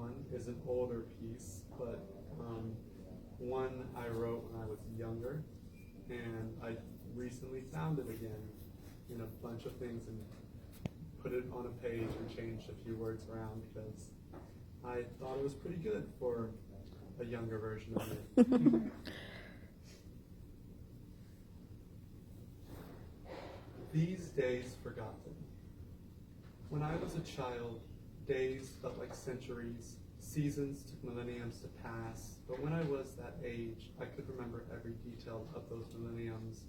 one is an older piece, but one I wrote when I was younger, and I recently found it again in a bunch of things and put it on a page and changed a few words around because I thought it was pretty good for a younger version of me. These days forgotten. When I was a child, days felt like centuries, seasons took millenniums to pass, but when I was that age, I could remember every detail of those millenniums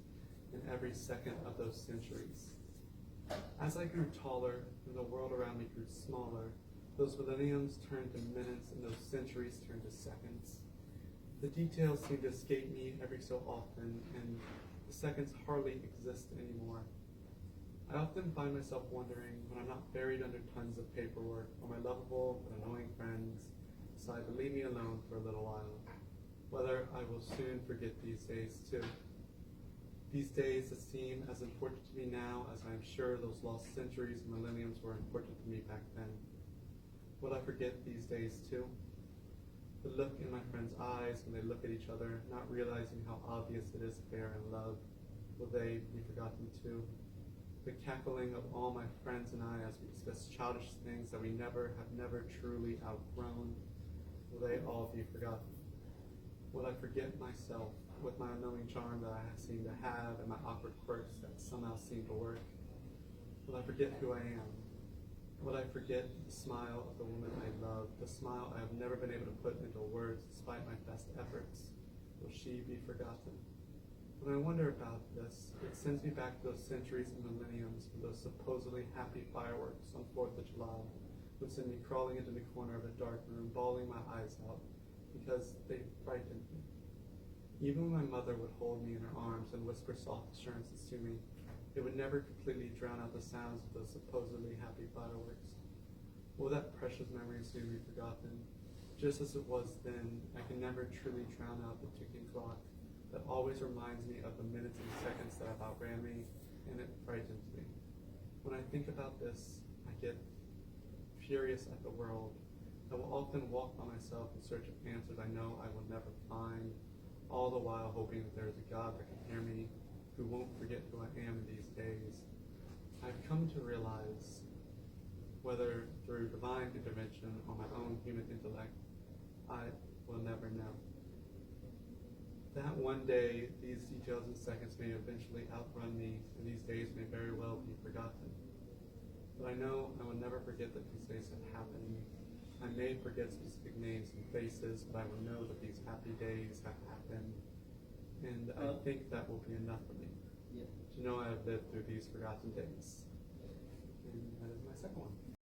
and every second of those centuries. As I grew taller and the world around me grew smaller, those millenniums turned to minutes and those centuries turned to seconds. The details seemed to escape me every so often, and the seconds hardly exist anymore. I often find myself wondering when I'm not buried under tons of paperwork or my lovable but annoying friends decide to leave me alone for a little while, whether I will soon forget these days too. These days that seem as important to me now as I am sure those lost centuries and millenniums were important to me back then. Will I forget these days too? The look in my friends' eyes when they look at each other, not realizing how obvious it is they are in love, will they be forgotten too? The cackling of all my friends and I as we discuss childish things that we have never truly outgrown, will they all be forgotten? Will I forget myself with my unknowing charm that I seem to have and my awkward quirks that somehow seem to work? Will I forget who I am? Will I forget the smile of the woman I love, the smile I have never been able to put into words despite my best efforts? Will she be forgotten? When I wonder about this, it sends me back to those centuries and millenniums when those supposedly happy fireworks on 4th of July would send me crawling into the corner of a dark room, bawling my eyes out because they frightened me. Even when my mother would hold me in her arms and whisper soft assurances to me, it would never completely drown out the sounds of those supposedly happy fireworks. Will that precious memory soon be forgotten? Just as it was then, I can never truly drown out the ticking clock that always reminds me of the minutes and seconds that have outran me, and it frightens me. When I think about this, I get furious at the world. I will often walk by myself in search of answers I know I will never find, all the while hoping that there is a God that can hear me, who won't forget who I am in these days. I've come to realize, whether through divine intervention or my own human intellect, I will never know. That one day, these details and seconds may eventually outrun me, and these days may very well be forgotten. But I know I will never forget that these days have happened. I may forget specific names and faces, but I will know that these happy days have happened. And I think that will be enough for me. To know I have lived through these forgotten days. And that is my second one.